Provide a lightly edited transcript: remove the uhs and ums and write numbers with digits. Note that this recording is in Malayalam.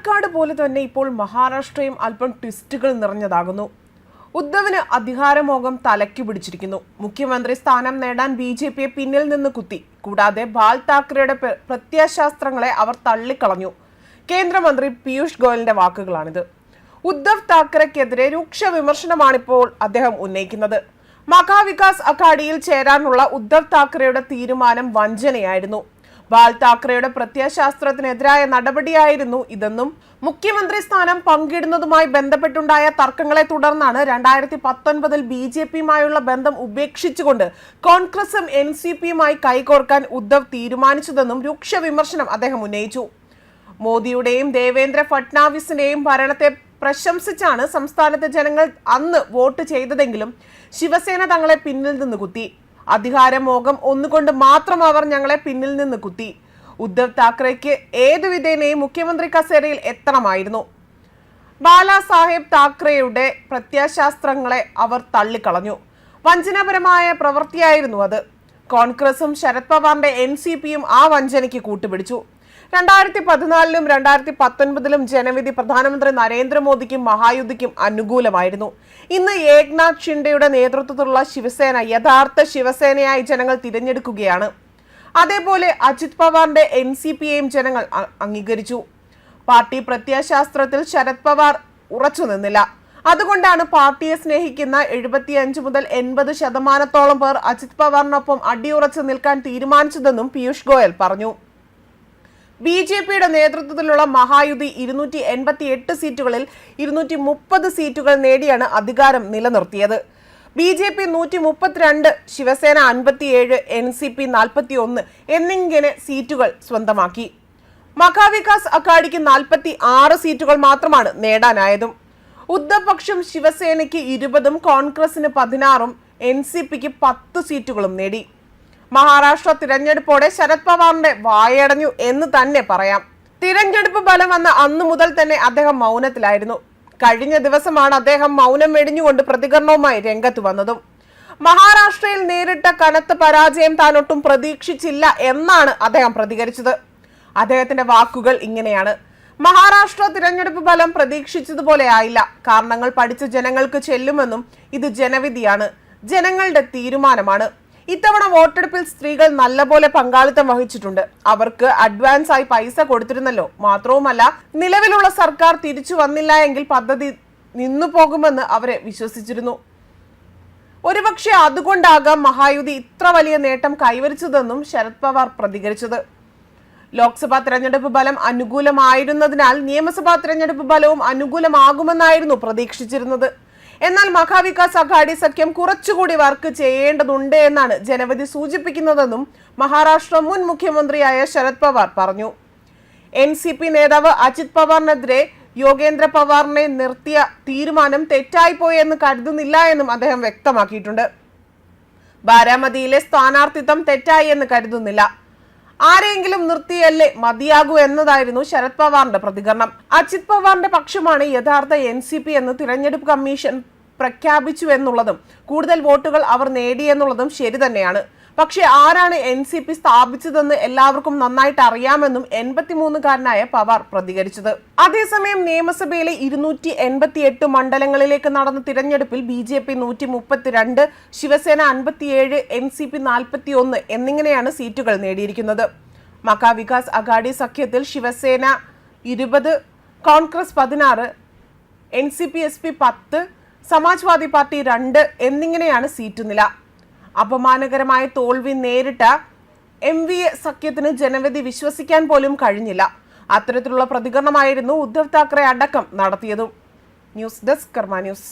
പാലക്കാട് പോലെ തന്നെ ഇപ്പോൾ മഹാരാഷ്ട്രയും അല്പം ട്വിസ്റ്റുകൾ നിറഞ്ഞതാകുന്നു. ഉദ്ധവിന് അധികാരമോഹം തലയ്ക്ക് പിടിച്ചിരിക്കുന്നു. മുഖ്യമന്ത്രി സ്ഥാനം നേടാൻ ബിജെപിയെ പിന്നിൽ നിന്ന് കുത്തി. കൂടാതെ ബാൽ താക്കറെയുടെ പ്രത്യയശാസ്ത്രങ്ങളെ അവർ തള്ളിക്കളഞ്ഞു. കേന്ദ്രമന്ത്രി പീയൂഷ് ഗോയലിന്റെ വാക്കുകളാണിത്. ഉദ്ധവ് താക്കറെക്കെതിരെ രൂക്ഷ വിമർശനമാണിപ്പോൾ അദ്ദേഹം ഉന്നയിക്കുന്നത്. മഹാവികാസ് അഘാഡിയിൽ ചേരാനുള്ള ഉദ്ധവ് താക്കറെയുടെ തീരുമാനം വഞ്ചനയായിരുന്നു. ബാൽ താക്കറെയുടെ പ്രത്യയശാസ്ത്രത്തിനെതിരായ നടപടിയായിരുന്നു ഇതെന്നും മുഖ്യമന്ത്രി സ്ഥാനം പങ്കിടുന്നതുമായി ബന്ധപ്പെട്ടുണ്ടായ തർക്കങ്ങളെ തുടർന്നാണ് 2019 ബിജെപിയുമായുള്ള ബന്ധം ഉപേക്ഷിച്ചുകൊണ്ട് കോൺഗ്രസും NCPയുമായി കൈകോർക്കാൻ ഉദ്ധവ് തീരുമാനിച്ചതെന്നും രൂക്ഷ വിമർശനം അദ്ദേഹം ഉന്നയിച്ചു. മോദിയുടെയും ദേവേന്ദ്ര ഫട്നാവിസിന്റെയും ഭരണത്തെ പ്രശംസിച്ചാണ് സംസ്ഥാനത്തെ ജനങ്ങൾ അന്ന് വോട്ട് ചെയ്തതെങ്കിലും ശിവസേന തങ്ങളെ പിന്നിൽ നിന്ന് കുത്തി. അധികാരമോഹം ഒന്നുകൊണ്ട് മാത്രം അവർ ഞങ്ങളെ പിന്നിൽ നിന്ന് കുത്തി. ഉദ്ധവ് താക്കറെക്ക് ഏതു വിധേനയും മുഖ്യമന്ത്രി കസേരയിൽ എത്തണമായിരുന്നു. ബാലാസാഹേബ് താക്കറെയുടെ പ്രത്യയശാസ്ത്രങ്ങളെ അവർ തള്ളിക്കളഞ്ഞു. വഞ്ചനാപരമായ പ്രവൃത്തിയായിരുന്നു അത്. കോൺഗ്രസും ശരത് പവാറിന്റെ NCPയും ആ വഞ്ചനയ്ക്ക് കൂട്ടുപിടിച്ചു. 2014 2019 ജനവിധി പ്രധാനമന്ത്രി നരേന്ദ്രമോദിക്കും മഹായുതിക്കും അനുകൂലമായിരുന്നു. ഇന്ന് ഏക്നാഥ് ഷിൻഡെയുടെ നേതൃത്വത്തിലുള്ള ശിവസേന യഥാർത്ഥ ശിവസേനയായി ജനങ്ങൾ തിരഞ്ഞെടുക്കുകയാണ്. അതേപോലെ അജിത് പവാറിന്റെ NCPയെയും ജനങ്ങൾ അംഗീകരിച്ചു. പാർട്ടി പ്രത്യയശാസ്ത്രത്തിൽ ശരത് പവാർ ഉറച്ചു നിന്നില്ല. അതുകൊണ്ടാണ് പാർട്ടിയെ സ്നേഹിക്കുന്ന 75 മുതൽ 80% പേർ അജിത് പവാറിനൊപ്പം അടിയുറച്ചു നിൽക്കാൻ തീരുമാനിച്ചതെന്നും പീയൂഷ് ഗോയൽ പറഞ്ഞു. ബിജെപിയുടെ നേതൃത്വത്തിലുള്ള മഹായുതി 288 സീറ്റുകളിൽ 230 സീറ്റുകൾ നേടിയാണ് അധികാരം നിലനിർത്തിയത്. ബിജെപി 132, ശിവസേന 57, NCP 41 എന്നിങ്ങനെ സീറ്റുകൾ സ്വന്തമാക്കി. മഹാവികാസ് അഘാഡിക്ക് 46 സീറ്റുകൾ മാത്രമാണ് നേടാനായതും. ഉദ്ധവ് പക്ഷം ശിവസേനയ്ക്ക് 20ഉം കോൺഗ്രസിന് 16ഉം NCPക്ക് 10 സീറ്റുകളും നേടി. മഹാരാഷ്ട്ര തിരഞ്ഞെടുപ്പോടെ ശരത് പവാറിന്റെ വായടഞ്ഞു എന്ന് തന്നെ പറയാം. തിരഞ്ഞെടുപ്പ് ഫലം വന്ന അന്നു മുതൽ തന്നെ അദ്ദേഹം മൗനത്തിലായിരുന്നു. കഴിഞ്ഞ ദിവസമാണ് അദ്ദേഹം മൗനം വെടിഞ്ഞുകൊണ്ട് പ്രതികരണവുമായി രംഗത്ത് വന്നതും. മഹാരാഷ്ട്രയിൽ നേരിട്ട കനത്ത പരാജയം താനൊട്ടും പ്രതീക്ഷിച്ചില്ല എന്നാണ് അദ്ദേഹം പ്രതികരിച്ചത്. അദ്ദേഹത്തിന്റെ വാക്കുകൾ ഇങ്ങനെയാണ്: മഹാരാഷ്ട്ര തിരഞ്ഞെടുപ്പ് ഫലം പ്രതീക്ഷിച്ചതുപോലെ ആയില്ല. കാരണങ്ങൾ പഠിച്ച ജനങ്ങൾക്ക് ചെല്ലുമെന്നും ഇത് ജനവിധിയാണ്, ജനങ്ങളുടെ തീരുമാനമാണ്. ഇത്തവണ വോട്ടെടുപ്പിൽ സ്ത്രീകൾ നല്ലപോലെ പങ്കാളിത്തം വഹിച്ചിട്ടുണ്ട്. അവർക്ക് അഡ്വാൻസ് ആയി പൈസ കൊടുത്തിരുന്നല്ലോ. മാത്രവുമല്ല, നിലവിലുള്ള സർക്കാർ തിരിച്ചു വന്നില്ല എങ്കിൽ പദ്ധതി നിന്നു പോകുമെന്ന് അവരെ വിശ്വസിച്ചിരുന്നു. ഒരുപക്ഷെ അതുകൊണ്ടാകാം മഹായുതി ഇത്ര വലിയ നേട്ടം കൈവരിച്ചതെന്നും ശരത് പവാർ പ്രതികരിച്ചത്. ലോക്സഭാ തെരഞ്ഞെടുപ്പ് ഫലം അനുകൂലമായിരുന്നതിനാൽ നിയമസഭാ തെരഞ്ഞെടുപ്പ് ഫലവും അനുകൂലമാകുമെന്നായിരുന്നു പ്രതീക്ഷിച്ചിരുന്നത്. എന്നാൽ മഹാവികാസ് അഘാഡി സഖ്യം കുറച്ചുകൂടി വർക്ക് ചെയ്യേണ്ടതുണ്ട് എന്നാണ് ജനവിധി സൂചിപ്പിക്കുന്നതെന്നും മഹാരാഷ്ട്ര മുൻ മുഖ്യമന്ത്രിയായ ശരത് പവാർ പറഞ്ഞു. NCP നേതാവ് അജിത് പവാറിനെതിരെ യോഗേന്ദ്ര പവാറിനെ നിർത്തിയ തീരുമാനം തെറ്റായിപ്പോയെന്ന് കരുതുന്നില്ല എന്നും അദ്ദേഹം വ്യക്തമാക്കിയിട്ടുണ്ട്. ബാരാമതിയിലെ സ്ഥാനാർത്ഥിത്വം തെറ്റായി എന്ന് കരുതുന്നില്ല. ആരെങ്കിലും നിർത്തിയല്ലേ മതിയാകൂ എന്നതായിരുന്നു ശരത് പവാറിന്റെ പ്രതികരണം. അജിത് പവാറിന്റെ പക്ഷമാണ് യഥാർത്ഥ NCP എന്ന് തിരഞ്ഞെടുപ്പ് കമ്മീഷൻ പ്രഖ്യാപിച്ചു എന്നുള്ളതും കൂടുതൽ വോട്ടുകൾ അവർ നേടിയെന്നുള്ളതും ശരി തന്നെയാണ്. പക്ഷെ ആരാണ് NCP സ്ഥാപിച്ചതെന്ന് എല്ലാവർക്കും നന്നായിട്ട് അറിയാമെന്നും 83-കാരനായ പവാർ പ്രതികരിച്ചത്. അതേസമയം നിയമസഭയിലെ 288 മണ്ഡലങ്ങളിലേക്ക് നടന്ന തിരഞ്ഞെടുപ്പിൽ BJP 132, ശിവസേന 57, NCP 41 എന്നിങ്ങനെയാണ് സീറ്റുകൾ നേടിയിരിക്കുന്നത്. മഹാവികാസ് അഘാഡി സഖ്യത്തിൽ ശിവസേന 20, കോൺഗ്രസ് 16, NCP-SP 10, സമാജ്വാദി പാർട്ടി 2 എന്നിങ്ങനെയാണ് സീറ്റ് നില. അപമാനകരമായ തോൽവി നേരിട്ട MVA സഖ്യത്തിന് ജനവിധി വിശ്വസിക്കാൻ പോലും കഴിഞ്ഞില്ല. അത്തരത്തിലുള്ള പ്രതികരണമായിരുന്നു ഉദ്ധവ് താക്കറെ അടക്കം നടത്തിയതും. ന്യൂസ് ഡെസ്ക് കർമ്മ ന്യൂസ്.